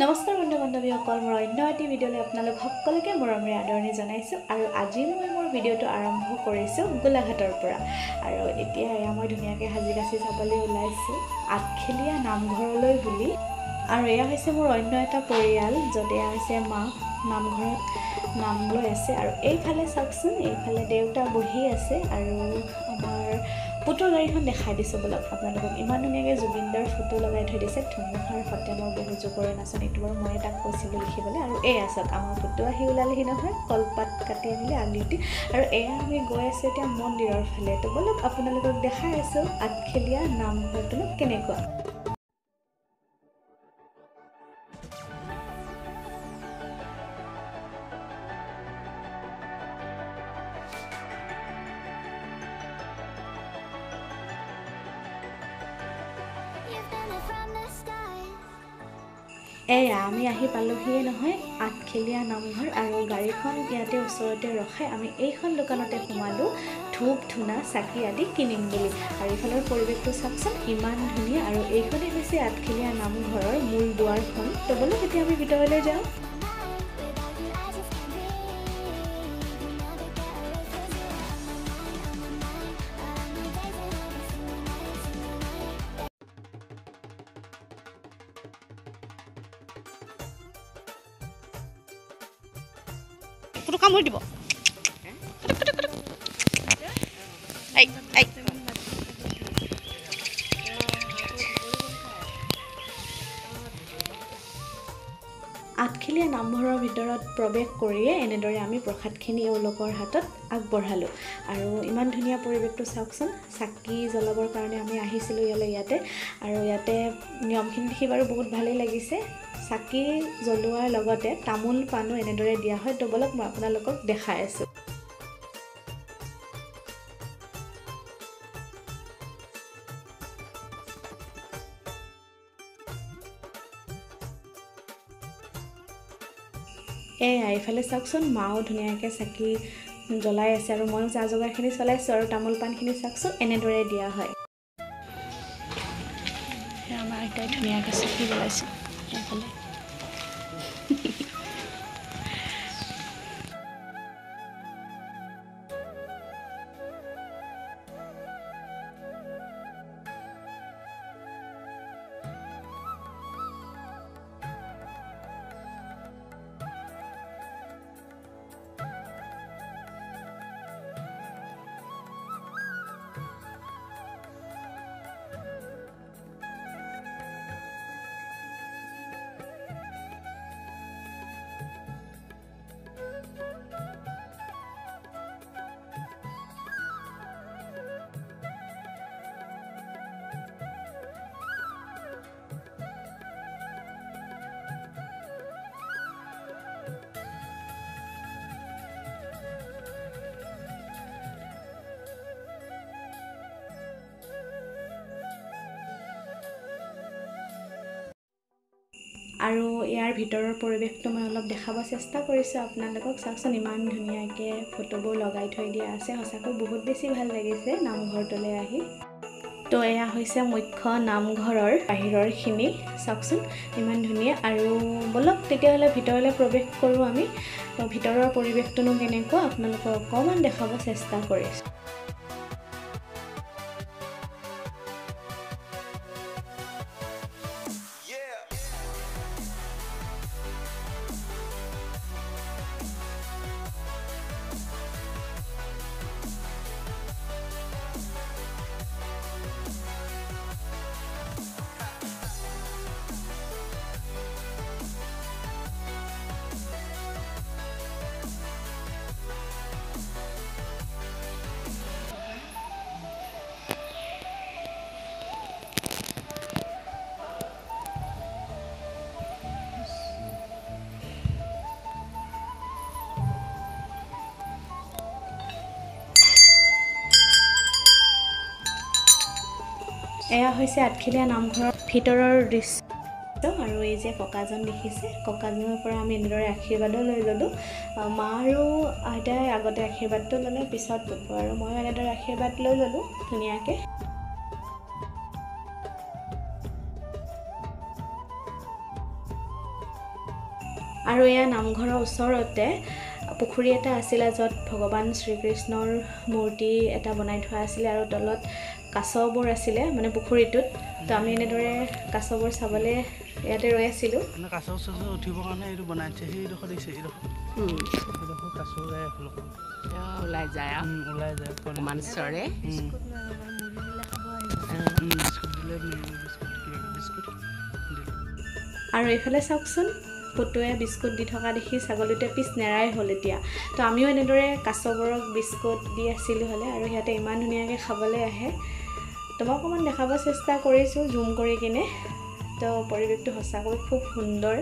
নমস্কাৰ বন্ধু বান্ধৱীসকল, মোৰ অন্য এটি ভিডিঅ'লৈ আপোনালোক সকলোকে মৰমেৰে আদৰণি জনাইছোঁ। আৰু আজি মই মোৰ ভিডিঅ'টো আৰম্ভ কৰিছোঁ গোলাঘাটৰ পৰা। আৰু এতিয়া মই ধুনীয়াকৈ সাজি কাচি যাবলৈ ওলাইছোঁ আঠখেলীয়া নামঘৰলৈ বুলি। আৰু এয়া হৈছে মোৰ অন্য এটা পৰিয়াল, য'ত এয়া হৈছে মা নামঘৰত নাম লৈ আছে। আৰু এইফালে চাওকচোন, এইফালে দেউতা বহি আছে। আৰু আমাৰ পুতুৰ গাড়ীখন দেখাই দিছোঁ বলক আপোনালোকক। ইমান ধুনীয়াকৈ জুবিনদাৰ ফটো লগাই থৈ দিছে, ধুমুহাৰ সতে মোৰ বহুত জোকৰে নাচনীটো বাৰু মই তাক কৈছিলোঁ লিখিবলৈ। আৰু এয়া চাওক, আমাৰ পুতু আহি ওলালেহি নহয়, কলপাত কাটি আনিলে আলুটি। আৰু এয়া আমি গৈ আছোঁ এতিয়া মন্দিৰৰ ফালে। তো বলক আপোনালোকক দেখাই আছোঁ আঠখেলীয়া নামঘৰটোনো কেনেকুৱা। এয়া আমি আহি পালোহিয়ে নহয় আঠখেলীয়া নামঘৰ। আৰু গাড়ীখন ইয়াতে ওচৰতে ৰখাই আমি এইখন দোকানতে সোমালোঁ ধূপ ধূনা চাকি আদি কিনিম বুলি। আৰু এইফালৰ পৰিৱেশটো চাওকচোন, ইমান ধুনীয়া। আৰু এইখনেই হৈছে আঠখেলীয়া নামঘৰৰ মূল দুৱাৰখন। তো বলক এতিয়া আমি ভিতৰলৈ যাওঁ। পুৰো কাম হয়ে দিব। আঠখেলীয়া নামঘৰৰ ভিতৰত প্ৰৱেশ কৰিয়ে এনেদৰে আমি প্ৰসাদখিনি এওঁলোকৰ হাতত আগবঢ়ালোঁ। আৰু ইমান ধুনীয়া পৰিৱেশটো চাওকচোন, চাকি জ্বলাবৰ কাৰণে আমি আহিছিলোঁ ইয়াতে। আৰু ইয়াতে নিয়মখিনি দেখি বাৰু বহুত ভালেই লাগিছে। চাকি জ্বলোৱাৰ লগতে তামোল পাণো এনেদৰে দিয়া হয়। তো বলক মই আপোনালোকক দেখাই আছোঁ। এইফালে চাওকচোন, মাও ধুনীয়াকৈ চাকি জ্বলাই আছে। আৰু ময়ো যা যোগাৰখিনি চলাইছোঁ। আৰু তামোল পাণখিনি চাওকচোন এনেদৰে দিয়া হয়। আমাৰ আইতাই ধুনীয়াকৈ চাকি জ্বলাইছে এইফালে। আৰু ইয়াৰ ভিতৰৰ পৰিৱেশটো মই অলপ দেখাব চেষ্টা কৰিছোঁ আপোনালোকক। চাওকচোন, ইমান ধুনীয়াকৈ ফটোবোৰ লগাই থৈ দিয়া আছে। সঁচাকৈ বহুত বেছি ভাল লাগিছে নামঘৰটোলৈ আহি। তো এয়া হৈছে মুখ্য নামঘৰৰ বাহিৰৰখিনি, চাওকচোন ইমান ধুনীয়া। আৰু বলক তেতিয়াহ'লে ভিতৰলৈ প্ৰৱেশ কৰোঁ আমি। তো ভিতৰৰ পৰিৱেশটোনো কেনেকুৱা আপোনালোকক অকণমান দেখাব চেষ্টা কৰিছোঁ। এয়া হৈছে আঠখেলীয়া নামঘৰৰ ভিতৰৰ দৃশ্য। আৰু এই যে ককাজন দেখিছে, ককাজনৰ পৰা আমি এনেদৰে আশীৰ্বাদো লৈ ল'লোঁ। মা আৰু আইতাই আগতে আশীৰ্বাদটো ল'লে, পিছত পুতু আৰু ময়ো এনেদৰে আশীৰ্বাদ লৈ ল'লোঁ ধুনীয়াকৈ। আৰু এয়া নামঘৰৰ ওচৰতে পুখুৰী এটা আছিলে য'ত ভগৱান শ্ৰীকৃষ্ণৰ মূৰ্তি এটা বনাই থোৱা আছিলে আৰু তলত কাছবোৰ আছিলে মানে পুখুৰীটোত। তো আমি এনেদৰে কাছবোৰ চাবলৈ ইয়াতে ৰৈ আছিলোঁ। কাছ উঠিবৰ কাৰণে এইটো বনাইছে সেইডোখৰ দিছে এইডোখৰ কাছ ওলাই যায় মানচৰে আৰু এইফালে চাওকচোন পুতুৱে বিস্কুট দি থকা দেখি ছাগলীটোৱে পিছ নেৰাই হ'ল এতিয়া। তো আমিও এনেদৰে কাছবোৰক বিস্কুট দি আছিলোঁ হ'লে আৰু সিহঁতে ইমান ধুনীয়াকৈ খাবলৈ আহে। তো মই অকণমান দেখাব চেষ্টা কৰিছোঁ জুম কৰি কিনে। তো পৰিৱেশটো সঁচাকৈ খুব সুন্দৰ।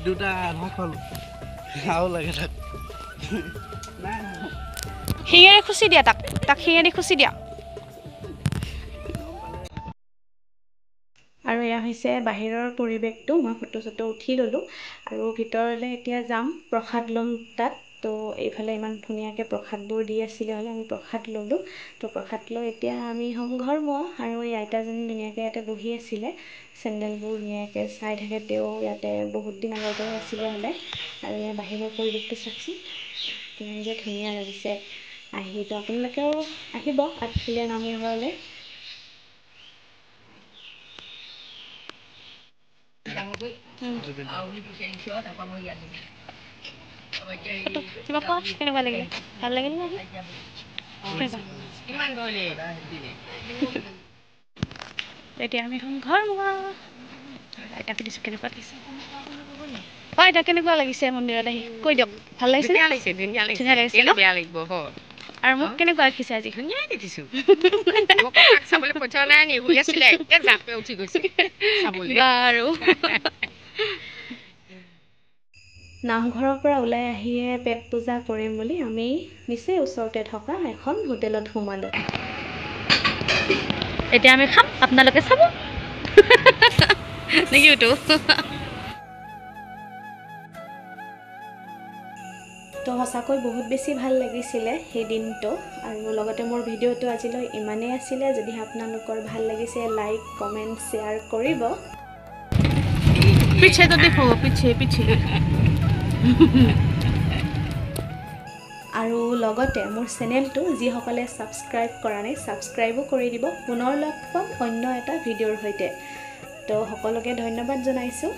দুটা আধা খল আৰু লাগে তাক শিঙেৰে খুচি দিয়া তাক শিঙেৰে খুচি দিয়া। আৰু এয়া হৈছে বাহিৰৰ পৰিৱেশটো। মই ফটো চটো উঠি ল'লোঁ আৰু ভিতৰলৈ এতিয়া যাম, প্ৰসাদ ল'ম তাত। তো এইফালে ইমান ধুনীয়াকৈ প্ৰসাদবোৰ দি আছিলে হ'লে আমি প্ৰসাদ ল'লোঁ। তো প্ৰসাদ লৈ এতিয়া আমি সংঘৰমুৱা আৰু এই আইতাজনী ধুনীয়াকৈ ইয়াতে বহি আছিলে, চেণ্ডেলবোৰ ধুনীয়াকৈ চাই থাকে। তেওঁ ইয়াতে বহুত দিন আগৰ পৰাই আছিলে হ'লে। আৰু ইয়াৰ বাহিৰৰ পৰিৱেশটো চাওকচোন কিমান যে ধুনীয়া লাগিছে। তো আপোনালোকেও আহিব আঠখেলীয়া নামঘৰলৈ। কিবা কোৱা কেনেকুৱা লাগিলে? ভাল লাগিল নে? এতিয়া আমি সংঘৰমুৱা। আইতাক সুধিছোঁ কেনেকুৱা লাগিছে। হয় আইতা কেনেকুৱা লাগিছে মন্দিৰত আহি কৈ দিয়ক। ভাল লাগিছে? ধুনীয়া লাগিছে ন? বেয়া লাগিব আৰু মোক কেনেকুৱা দেখিছে আজি? ধুনীয়াই দেখিছোঁ। চাবলৈ পঠোৱা নাই নি শুই আছিলে জাপে উঠি গৈছে বাৰু। নামঘৰৰ পৰা ওলাই আহিয়ে পেট পূজা কৰিম বুলি আমি নিচেই ওচৰতে থকা এখন হোটেলত সোমালোঁ। এতিয়া আমি খাম, আপোনালোকে চাব নেকি এইটো? তো সঁচাকৈ বহুত বেছি ভাল লাগিছিলে সেই দিনটো। আৰু লগতে মোৰ ভিডিঅ'টো আজিলৈ ইমানেই আছিলে। যদি আপোনালোকৰ ভাল লাগিছে লাইক কমেণ্ট শ্বেয়াৰ কৰিব। পিছে তো দেখো পিছে আৰু লগতে মোৰ চেনেলটো যিসকলে ছাবস্ক্ৰাইব কৰা নাই ছাবস্ক্ৰাইবো কৰি দিব। পুনৰ লগ পাম অন্য এটা ভিডিঅ'ৰ সৈতে। তো সকলোকে ধন্যবাদ জনাইছোঁ।